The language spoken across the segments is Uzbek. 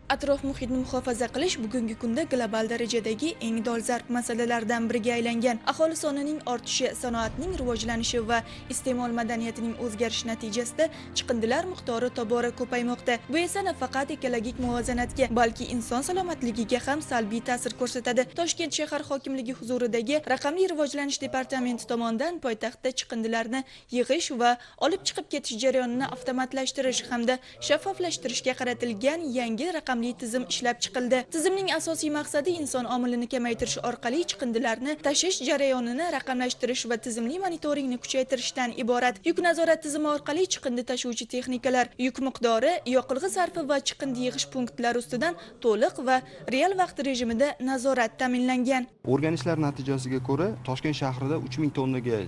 Atrof muhitni muhofaza qilish bugungi kunda global darajadagi eng dolzarb masalalardan biriga aylangan. Aholi sonining ortishi, sanoatning rivojlanishi va iste'mol madaniyatining o'zgarishi natijasida chiqindilar miqdori tobora ko'paymoqda. Bu esa nafaqat ekologik muvozanatga, balki inson salomatligiga ham salbiy ta'sir ko'rsatadi. Toshkent shahar hokimligi huzuridagi Raqamli rivojlanish departamenti tomonidan poytaxtda chiqindilarni yig'ish va olib chiqib ketish jarayonini avtomatlashtirish hamda shaffoflashtirishga qaratilgan yangi raqamli tizim ishlab chiqildi. Tizimning asosiy maqsadi inson omilini kamaytirish orqali chiqindilarni tashish jarayonini raqamlashtirish va tizimli monitoringni kuchaytirishdan iborat. Yuk nazorat tizimi orqali chiqindi tashuvchi texnikalar, yuk miqdori, yoqilg'i sarfi va chiqindi yig'ish punktlari ustidan to'liq va real vaqt rejimida nazorat ta'minlangan. O'rganishlar natijasiga ko'ra Toshkent shahrida 3000 tonnaga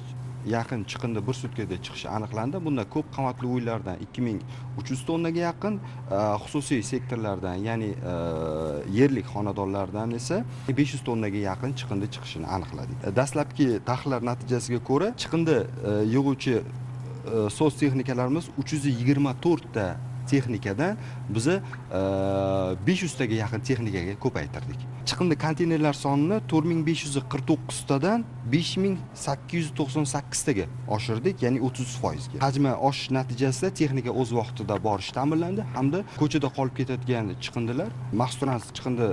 yaqin chiqindi bir sutkada chiqishi aniqlandi. Bunda ko'p qavatli uylardan 2300 tonnaga yaqin, xususiy sektorlardan, ya'ni yerlik xonadonlardan esa 500 tonnaga yaqin chiqindi chiqishini aniqladik. Dastlabki tahlillar natijasiga ko'ra chiqindi yig'uvchi so'z texnikalarimiz 324 ta texnikadan bizni 500 taga yaqin texnikaga ko'paytirdik. Chiqindi konteynerlar sonini 4549 tadan 5898 taga oshirdik, ya'ni 30%. Hajmi oshish natijasida texnika o'z vaqtida borishi ta'minlandi hamda ko'chada qolib ketadigan chiqindilar maxsus chiqindi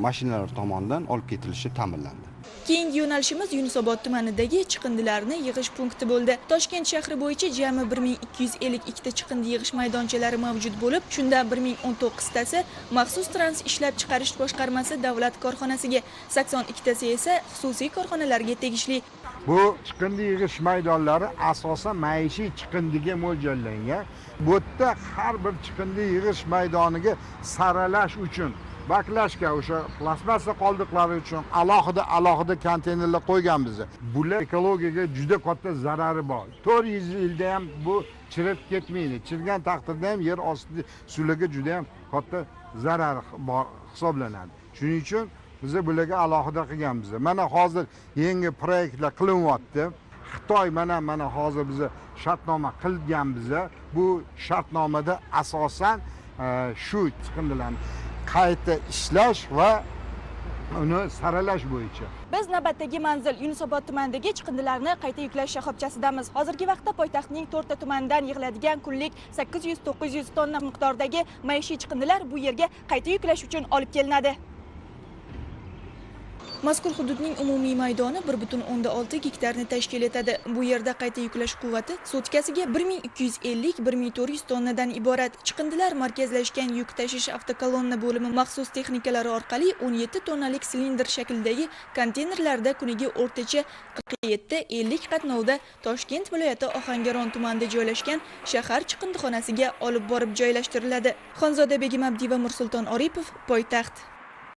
mashinalari tomonidan olib ketilishi ta'minlandi. Keyingi yo'nalishimiz Yunusobod tumanidagi chiqindilarni yig'ish punkti bo'ldi. Toshkent shahri bo'yicha jami 1252 ta chiqindi yig'ish maydonchalari mavjud bo'lib, shundan 1019 tasi maxsus trans ishlab chiqarish boshqarmasi davlat korxonasiga, 82 tasi esa xususiy korxonalarga tegishli. Bu chiqindi yig'ish maydonlari asosan maishiy chiqindiga mo'ljallangan. Bu yerda har bir chiqindi yig'ish maydoniga saralash uchun baklashga, o'sha plastmassa qoldiqlari uchun alohida konteynerlar qo'ygan biz. Bular ekologiyaga juda katta zarari bor. 400 yilda ham bu chirib ketmaydi. Chirgan taqdirda ham yer osti suvlarga juda ham katta zarari bor hisoblanadi. Shuning uchun biz bularga alohida qilganmiz. Mana hozir yangi proyektlar qilinyapti. Xitoy mana hozir biz shartnoma qilganmiz. Bu shartnomada asosan shu chiqindilarni qayta ishlash va uni saralash bo'yicha. Biz navbatdagi manzil Yunusobod tumanidagi chiqindilarni qayta yuklash shoxobchasidamiz. Hozirgi vaqtda poytaxtning 4 ta tumanidan yig'iladigan kunlik 800-900 tonna miqdordagi maishiy chiqindilar bu yerga qayta yuklash uchun olib kelinadi. Mazkur hududning umumiy maydoni 1,6 gektarni tashkil etadi. Bu yerda qayta yuklash quvvati sutkasiga 1250-1400 tonnadan iborat. Chiqindilar markazlashgan yuk tashish avtokolonna bo'limi maxsus texnikalari orqali 17 tonnalik silindr shaklidagi konteynerlarda kuniga o'rtacha 47-50 qatnovda Toshkent viloyati Ohangaron tumanida joylashgan shahar chiqindixonasiga olib borib joylashtiriladi. Xonzoda Begim Abdiy va Mirsulton Oripov, poytaxt.